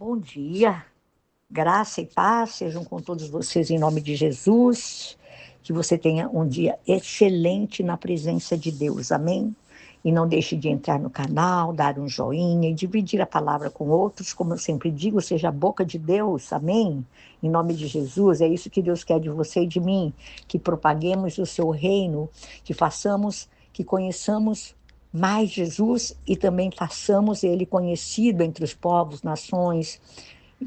Bom dia, graça e paz sejam com todos vocês em nome de Jesus. Que você tenha um dia excelente na presença de Deus, amém? E não deixe de entrar no canal, dar um joinha e dividir a palavra com outros, como eu sempre digo, seja a boca de Deus, amém? Em nome de Jesus, é isso que Deus quer de você e de mim, que propaguemos o seu reino, que façamos, que conheçamos mais Jesus e também façamos ele conhecido entre os povos, nações.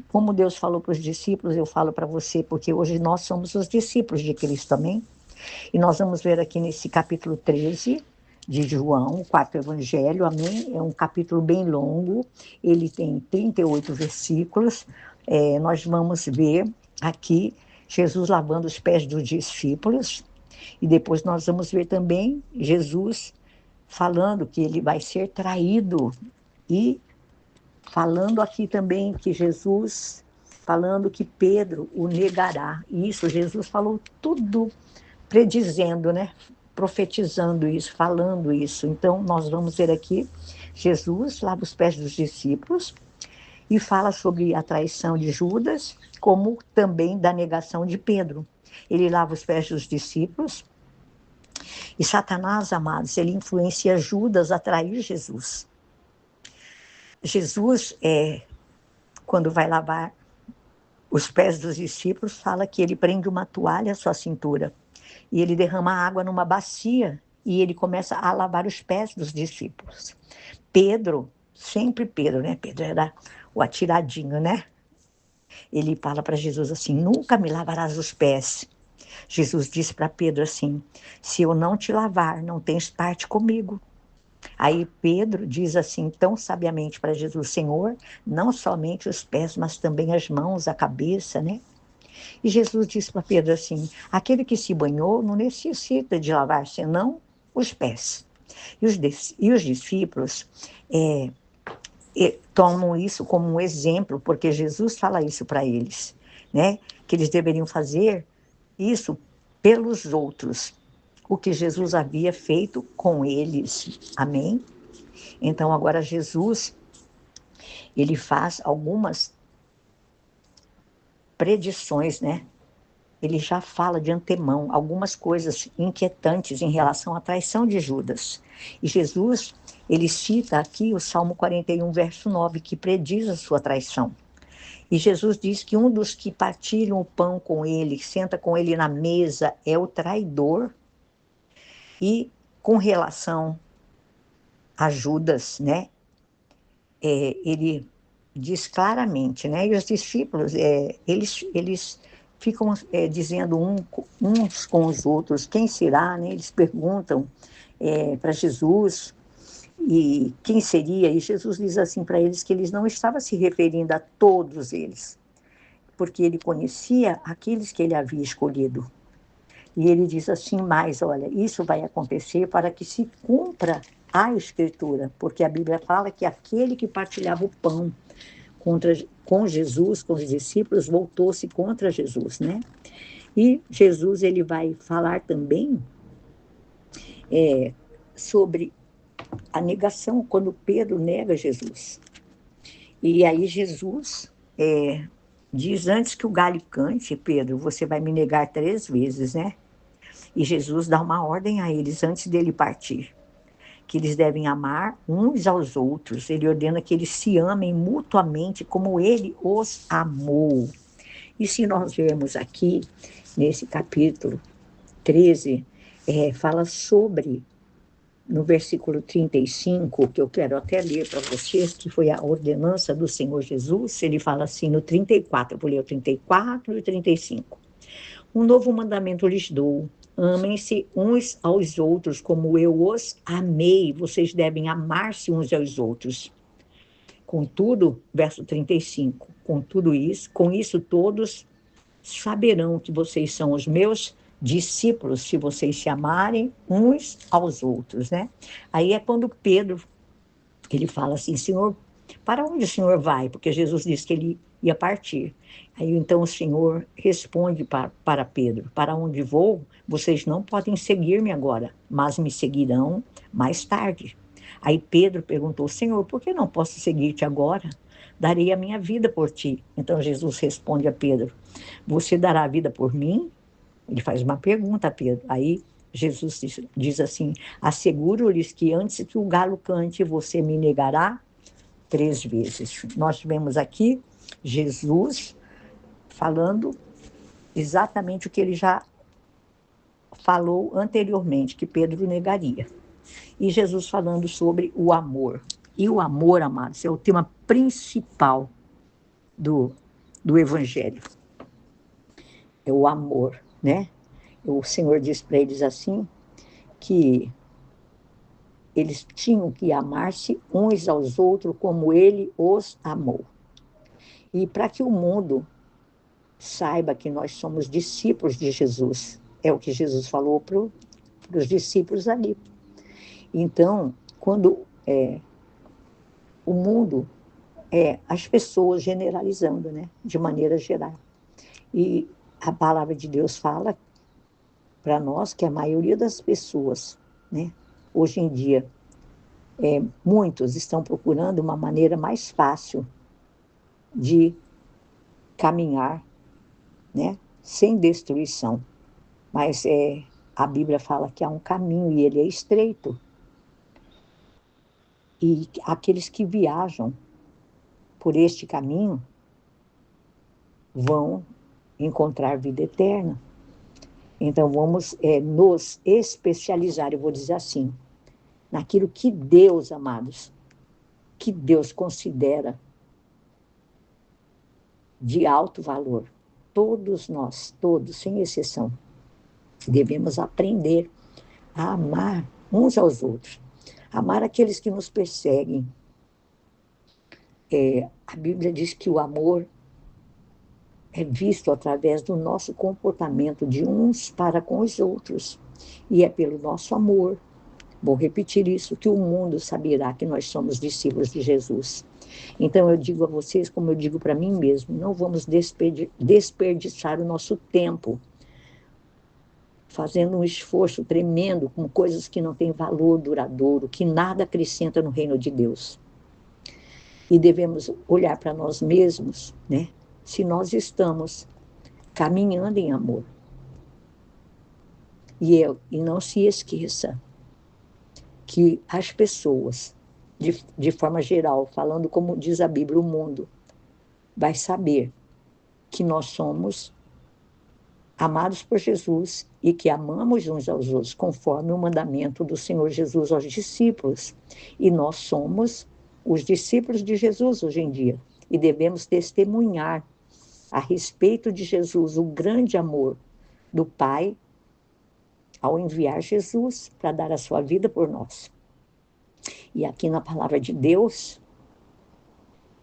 Como Deus falou para os discípulos, eu falo para você, porque hoje nós somos os discípulos de Cristo também. E nós vamos ver aqui nesse capítulo 13 de João, o quarto evangelho, amém? É um capítulo bem longo, ele tem 38 versículos. Nós vamos ver aqui Jesus lavando os pés dos discípulos, e depois nós vamos ver também Jesus falando que ele vai ser traído, e falando aqui também que Jesus, falando que Pedro o negará. Isso, Jesus falou tudo predizendo, né? Profetizando isso, falando isso. Então, nós vamos ver aqui, Jesus lava os pés dos discípulos e fala sobre a traição de Judas, como também da negação de Pedro. Ele lava os pés dos discípulos e Satanás, amados, ele influencia Judas a trair Jesus. Jesus, quando vai lavar os pés dos discípulos, fala que ele prende uma toalha à sua cintura e ele derrama água numa bacia e ele começa a lavar os pés dos discípulos. Pedro, sempre Pedro, né? Pedro era o atiradinho, né? Ele fala para Jesus assim: nunca me lavarás os pés. Jesus disse para Pedro assim: se eu não te lavar, não tens parte comigo. Aí Pedro diz assim tão sabiamente para Jesus: Senhor, não somente os pés, mas também as mãos, a cabeça, né? E Jesus disse para Pedro assim: aquele que se banhou não necessita de lavar senão os pés. E os discípulos tomam isso como um exemplo, porque Jesus fala isso para eles, né? Que eles deveriam fazer isso pelos outros, o que Jesus havia feito com eles. Amém? Então agora Jesus, ele faz algumas predições, né? Ele já fala de antemão algumas coisas inquietantes em relação à traição de Judas. E Jesus, ele cita aqui o Salmo 41, verso 9, que prediz a sua traição. E Jesus diz que um dos que partilham o pão com ele, senta com ele na mesa, é o traidor. E com relação a Judas, né, ele diz claramente, né, e os discípulos, eles ficam dizendo uns com os outros, quem será, né, eles perguntam para Jesus, e quem seria, e Jesus diz assim para eles que eles não estavam se referindo a todos eles, porque ele conhecia aqueles que ele havia escolhido. E ele diz assim mais, olha, isso vai acontecer para que se cumpra a Escritura, porque a Bíblia fala que aquele que partilhava o pão com Jesus, com os discípulos, voltou-se contra Jesus, né? E Jesus, ele vai falar também sobre a negação, quando Pedro nega Jesus. E aí Jesus diz, antes que o galho cante, Pedro, você vai me negar 3 vezes, né? E Jesus dá uma ordem a eles antes dele partir, que eles devem amar uns aos outros. Ele ordena que eles se amem mutuamente como ele os amou. E se nós vermos aqui, nesse capítulo 13, fala sobre, no versículo 35, que eu quero até ler para vocês, que foi a ordenança do Senhor Jesus, ele fala assim no 34, eu vou ler o 34 e o 35. Um novo mandamento lhes dou: amem-se uns aos outros como eu os amei. Vocês devem amar-se uns aos outros. Contudo, verso 35, com isso todos saberão que vocês são os meus discípulos, se vocês se amarem uns aos outros, né? Aí é quando Pedro, ele fala assim: Senhor, para onde o Senhor vai? Porque Jesus disse que ele ia partir. Aí então o Senhor responde para Pedro: para onde vou, vocês não podem seguir-me agora, mas me seguirão mais tarde. Aí Pedro perguntou: Senhor, por que não posso seguir-te agora? darei a minha vida por ti. Então Jesus responde a Pedro, você dará a vida por mim? Ele faz uma pergunta a Pedro. Aí Jesus diz assim, asseguro-lhes que antes que o galo cante, você me negará 3 vezes. Nós vemos aqui Jesus falando exatamente o que ele já falou anteriormente, que Pedro negaria. E Jesus falando sobre o amor. E o amor, amados, é o tema principal do Evangelho. É o amor, né? O Senhor diz para eles assim, que eles tinham que amar-se uns aos outros como ele os amou. E para que o mundo saiba que nós somos discípulos de Jesus, é o que Jesus falou para os discípulos ali. Então, quando o mundo, as pessoas generalizando, né, de maneira geral. E a palavra de Deus fala para nós que a maioria das pessoas, né, hoje em dia, muitos estão procurando uma maneira mais fácil de caminhar, né, sem destruição. Mas a Bíblia fala que há um caminho e ele é estreito. E aqueles que viajam por este caminho vão encontrar vida eterna. Então vamos nos especializar, eu vou dizer assim, naquilo que Deus, amados, que Deus considera de alto valor. Todos nós, todos, sem exceção, devemos aprender a amar uns aos outros. Amar aqueles que nos perseguem. A Bíblia diz que o amor é visto através do nosso comportamento de uns para com os outros. E é pelo nosso amor, vou repetir isso, que o mundo saberá que nós somos discípulos de Jesus. Então eu digo a vocês, como eu digo para mim mesmo, não vamos desperdiçar o nosso tempo fazendo um esforço tremendo com coisas que não têm valor duradouro, que nada acrescenta no reino de Deus. E devemos olhar para nós mesmos, né? Se nós estamos caminhando em amor. E não se esqueça que as pessoas, de forma geral, falando como diz a Bíblia, o mundo vai saber que nós somos amados por Jesus e que amamos uns aos outros, conforme o mandamento do Senhor Jesus aos discípulos. E nós somos os discípulos de Jesus hoje em dia e devemos testemunhar a respeito de Jesus, o grande amor do Pai ao enviar Jesus para dar a sua vida por nós. E aqui na palavra de Deus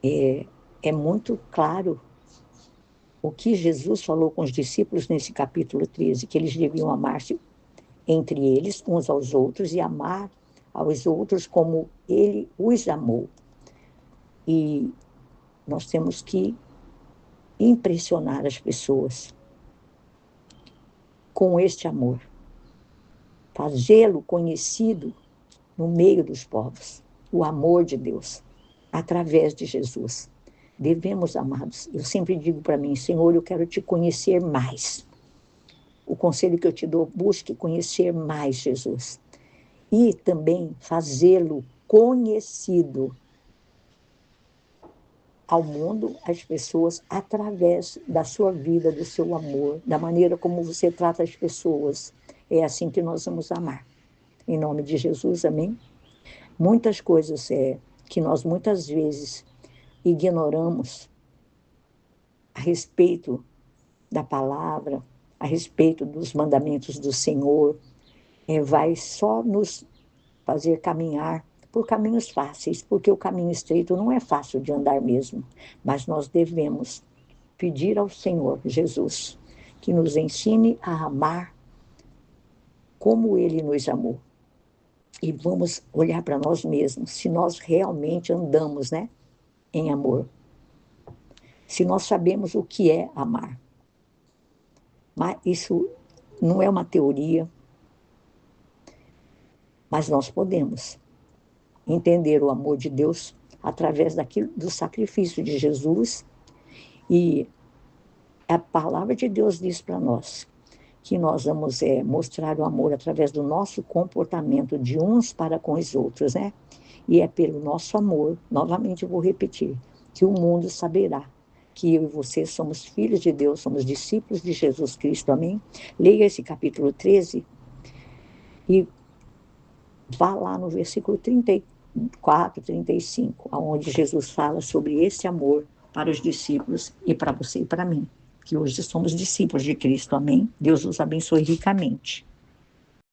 é muito claro o que Jesus falou com os discípulos nesse capítulo 13, que eles deviam amar-se entre eles, uns aos outros, e amar aos outros como ele os amou. E nós temos que impressionar as pessoas com este amor, fazê-lo conhecido no meio dos povos, o amor de Deus, através de Jesus. Devemos, amados, eu sempre digo para mim, Senhor, eu quero te conhecer mais. O conselho que eu te dou, busque conhecer mais Jesus. E também fazê-lo conhecido ao mundo, às pessoas, através da sua vida, do seu amor, da maneira como você trata as pessoas. É assim que nós vamos amar. Em nome de Jesus, amém? Muitas coisas que nós muitas vezes ignoramos a respeito da palavra, a respeito dos mandamentos do Senhor, vai só nos fazer caminhar por caminhos fáceis, porque o caminho estreito não é fácil de andar mesmo, mas nós devemos pedir ao Senhor Jesus que nos ensine a amar como Ele nos amou. E vamos olhar para nós mesmos, se nós realmente andamos, né, em amor. Se nós sabemos o que é amar. Mas isso não é uma teoria, mas nós podemos entender o amor de Deus através do sacrifício de Jesus. E a palavra de Deus diz para nós que nós vamos mostrar o amor através do nosso comportamento de uns para com os outros, né? E é pelo nosso amor, novamente eu vou repetir, que o mundo saberá que eu e você somos filhos de Deus, somos discípulos de Jesus Cristo, amém? Leia esse capítulo 13 e vá lá no versículo 34, 35, onde Jesus fala sobre esse amor para os discípulos e para você e para mim, que hoje somos discípulos de Cristo, amém? Deus os abençoe ricamente.